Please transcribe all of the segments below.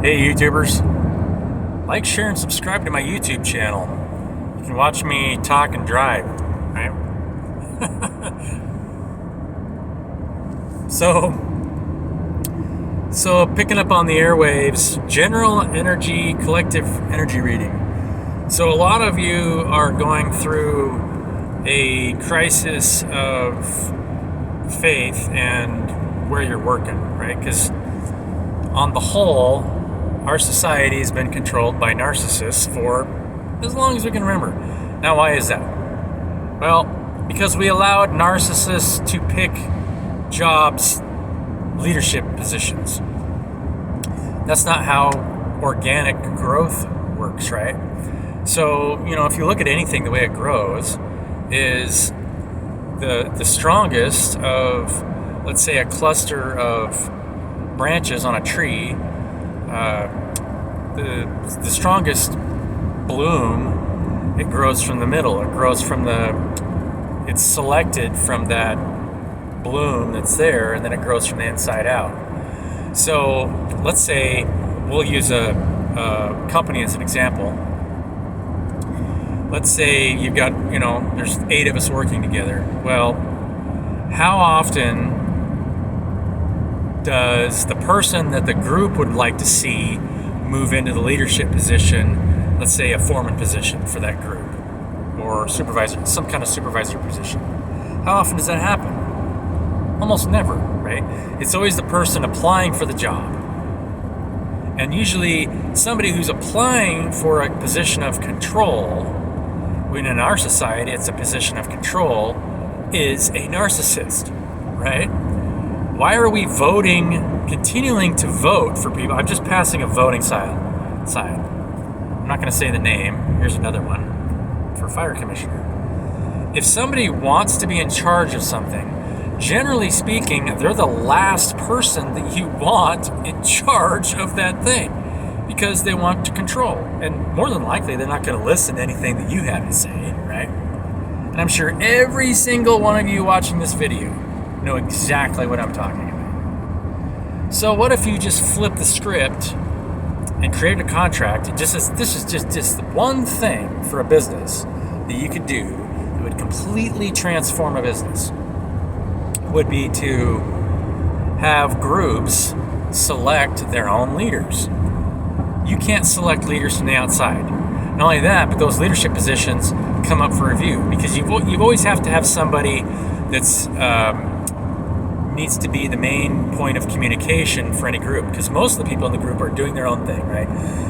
Hey YouTubers, like, share, and subscribe to my YouTube channel. You can watch me talk and drive, right? So picking up on the airwaves, general energy, collective energy reading. So a lot of you are going through a crisis of faith and where you're working, right? Because on the whole, our society has been controlled by narcissists for as long as we can remember. Now, why is that? Well, because we allowed narcissists to pick jobs, leadership positions. That's not how organic growth works, right? So, if you look at anything, the way it grows is the strongest of, let's say, a cluster of branches on a tree. The strongest bloom, it grows from the middle. It's selected from that bloom that's there, and then it grows from the inside out. So let's say we'll use a company as an example. Let's say you've got, there's 8 of us working together. Well, how often does the person that the group would like to see move into the leadership position, let's say a foreman position for that group, or supervisor, some kind of supervisor position? How often does that happen? Almost never, right? It's always the person applying for the job. And usually somebody who's applying for a position of control, when in our society it's a position of control, is a narcissist, right? Why are we continuing to vote for people? I'm just passing a voting sign. I'm not going to say the name. Here's another one for fire commissioner. If somebody wants to be in charge of something, generally speaking, they're the last person that you want in charge of that thing, because they want to control. And more than likely, they're not going to listen to anything that you have to say, right? And I'm sure every single one of you watching this video know exactly what I'm talking about. So what if you just flip the script and create a contract? This is just one thing for a business that you could do that would completely transform a business. Would be to have groups select their own leaders. You can't select leaders from the outside. Not only that, but those leadership positions come up for review, because you always have to have somebody that's needs to be the main point of communication for any group, because most of the people in the group are doing their own thing, right?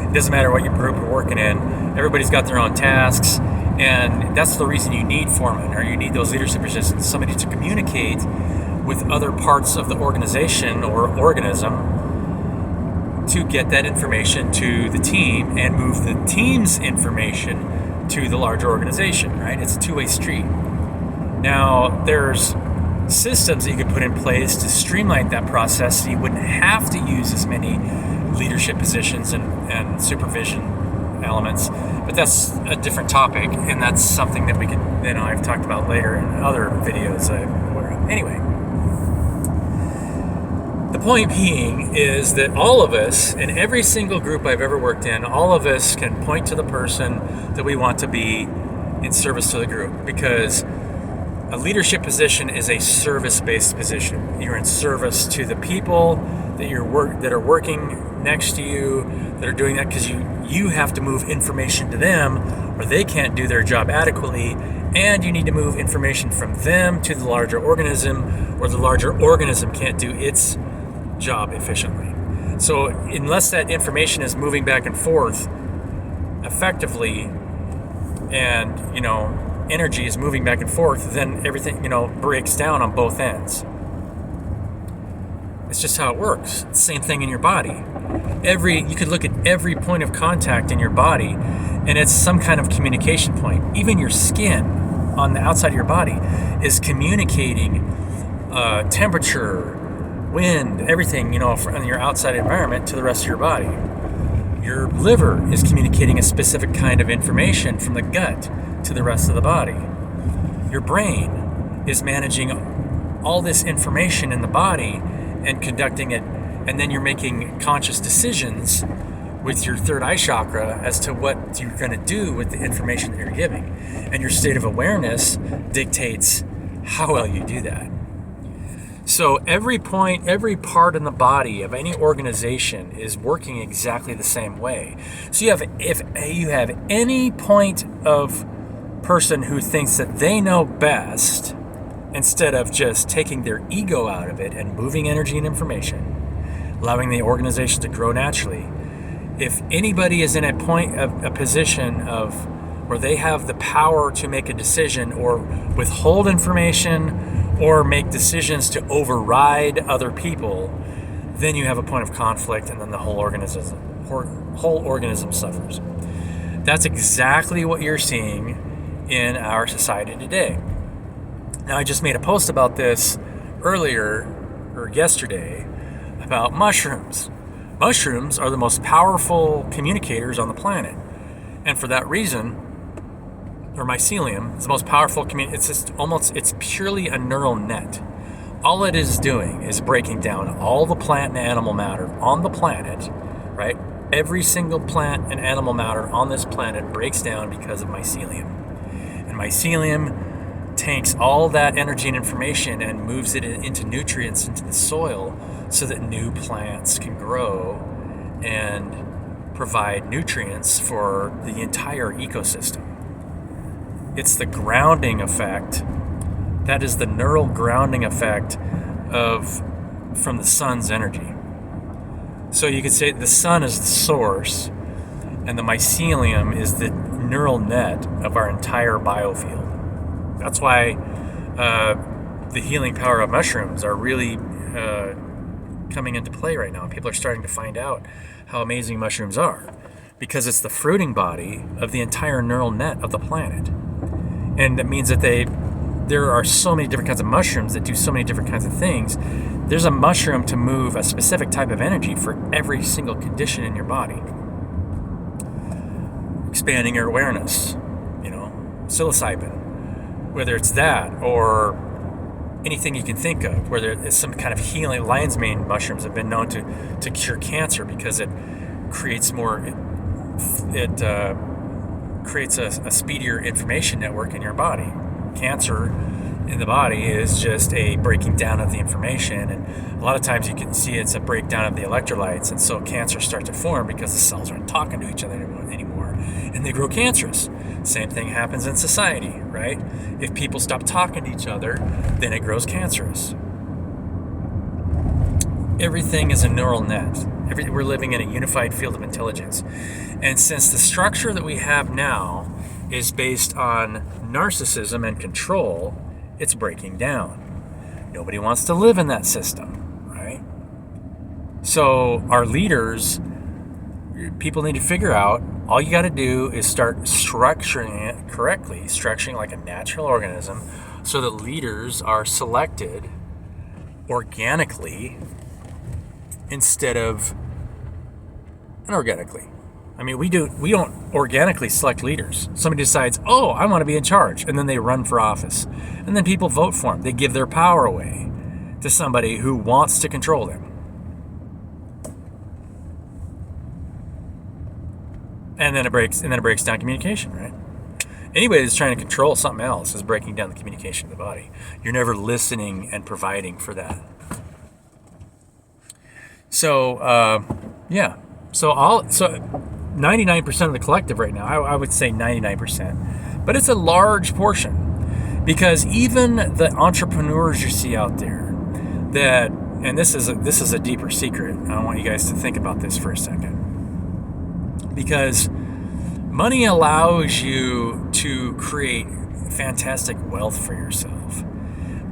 It doesn't matter what your group you're working in. Everybody's got their own tasks, and that's the reason you need foremen, or you need those leadership positions, somebody to communicate with other parts of the organization or organism to get that information to the team and move the team's information to the larger organization, right? It's a two-way street. Now, there's systems that you could put in place to streamline that process, so you wouldn't have to use as many leadership positions and supervision elements. But that's a different topic, and that's something that we can, I've talked about later in other videos. Anyway, the point being is that all of us, in every single group I've ever worked in, all of us can point to the person that we want to be in service to the group, because a leadership position is a service-based position. You're in service to the people that that are working next to you, that are doing that because you have to move information to them, or they can't do their job adequately, and you need to move information from them to the larger organism, or the larger organism can't do its job efficiently. So unless that information is moving back and forth effectively, and energy is moving back and forth, then everything, breaks down on both ends. It's just how it works. It's the same thing in your body. You could look at every point of contact in your body, and it's some kind of communication point. Even your skin on the outside of your body is communicating temperature, wind, everything, from your outside environment to the rest of your body. Your liver is communicating a specific kind of information from the gut to the rest of the body. Your brain is managing all this information in the body and conducting it and then you're making conscious decisions with your third eye chakra as to what you're going to do with the information that you're giving. And your state of awareness dictates how well you do that. So every part in the body of any organization is working exactly the same way. So if you have any point of person who thinks that they know best, instead of just taking their ego out of it and moving energy and information, allowing the organization to grow naturally, if anybody is in a position of where they have the power to make a decision or withhold information or make decisions to override other people, then you have a point of conflict, and then the whole organism suffers. That's exactly what you're seeing in our society today. Now, I just made a post about this yesterday, about mushrooms. Mushrooms are the most powerful communicators on the planet. And for that reason, or mycelium, it's the most powerful it's purely a neural net. All it is doing is breaking down all the plant and animal matter on the planet, right? Every single plant and animal matter on this planet breaks down because of mycelium. And mycelium takes all that energy and information and moves it into nutrients into the soil so that new plants can grow and provide nutrients for the entire ecosystem. It's the grounding effect. That is the neural grounding effect from the sun's energy. So you could say the sun is the source, and the mycelium is the neural net of our entire biofield. That's why the healing power of mushrooms are really coming into play right now. People are starting to find out how amazing mushrooms are, because it's the fruiting body of the entire neural net of the planet. And that means that there are so many different kinds of mushrooms that do so many different kinds of things. There's a mushroom to move a specific type of energy for every single condition in your body. Expanding your awareness, psilocybin, whether it's that or anything you can think of, whether it's some kind of healing. Lion's mane mushrooms have been known to cure cancer because it creates creates a speedier information network in your body. Cancer in the body is just a breaking down of the information, and a lot of times you can see it's a breakdown of the electrolytes, and so cancers start to form because the cells aren't talking to each other anymore, and they grow cancerous. Same thing happens in society, right? If people stop talking to each other, then it grows cancerous. Everything is a neural net. We're living in a unified field of intelligence. And since the structure that we have now is based on narcissism and control, it's breaking down. Nobody wants to live in that system, right? So our leaders, people need to figure out, all you got to do is start structuring it correctly, structuring like a natural organism, so that leaders are selected organically instead of inorganically. I mean, we don't organically select leaders. Somebody decides, oh, I want to be in charge, and then they run for office. And then people vote for them. They give their power away to somebody who wants to control them. And then it breaks down communication, right? Anybody that's trying to control something else is breaking down the communication of the body. You're never listening and providing for that. So, yeah. So 99% of the collective right now, I would say 99%, but it's a large portion, because even the entrepreneurs you see out there that, and this is a deeper secret. I want you guys to think about this for a second, because money allows you to create fantastic wealth for yourself.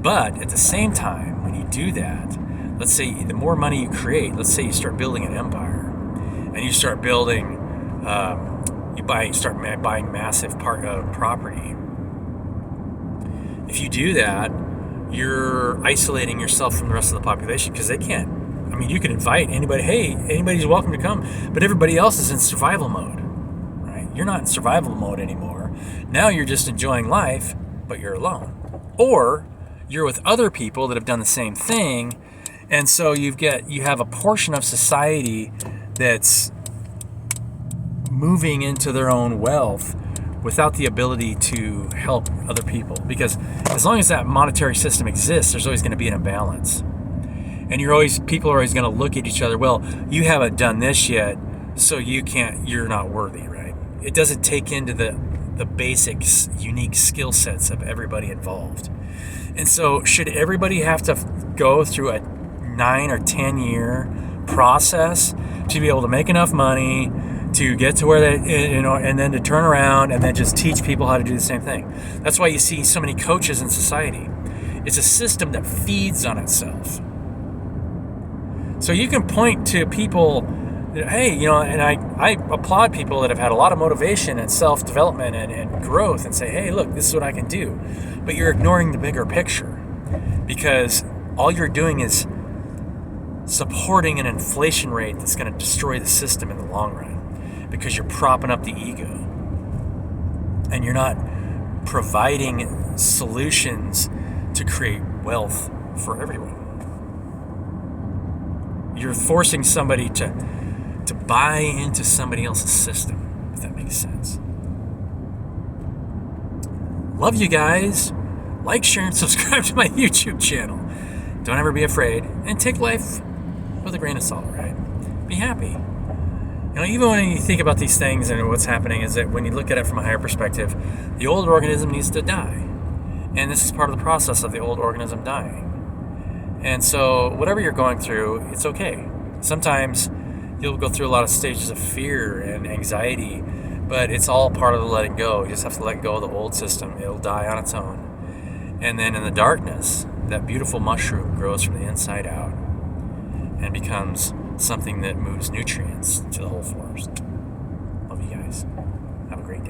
But at the same time, when you do that, let's say the more money you create, let's say you start building an empire, and you start building, start buying massive property. If you do that, you're isolating yourself from the rest of the population, because they can't. I mean, you can invite anybody. Hey, anybody's welcome to come, but everybody else is in survival mode, right? You're not in survival mode anymore. Now you're just enjoying life, but you're alone, or you're with other people that have done the same thing, And so you have a portion of society that's moving into their own wealth without the ability to help other people. Because as long as that monetary system exists, there's always going to be an imbalance. And people are always going to look at each other, well, you haven't done this yet, so you're not worthy, right? It doesn't take into the basic, unique skill sets of everybody involved. And so should everybody have to go through a 9 or 10 year process to be able to make enough money to get to where they, and then to turn around and then just teach people how to do the same thing? That's why you see so many coaches in society. It's a system that feeds on itself. So you can point to people that, hey, and I applaud people that have had a lot of motivation and self-development and growth and say, hey, look, this is what I can do. But you're ignoring the bigger picture, because all you're doing is supporting an inflation rate that's going to destroy the system in the long run, because you're propping up the ego and you're not providing solutions to create wealth for everyone. You're forcing somebody to buy into somebody else's system, if that makes sense. Love you guys. Like, share, and subscribe to my YouTube channel. Don't ever be afraid, and take life with a grain of salt, right? Be happy. Even when you think about these things and what's happening, is that when you look at it from a higher perspective, the old organism needs to die. And this is part of the process of the old organism dying. And so whatever you're going through, it's okay. Sometimes you'll go through a lot of stages of fear and anxiety, but it's all part of the letting go. You just have to let go of the old system. It'll die on its own. And then in the darkness, that beautiful mushroom grows from the inside out and becomes something that moves nutrients to the whole forest. Love you guys. Have a great day.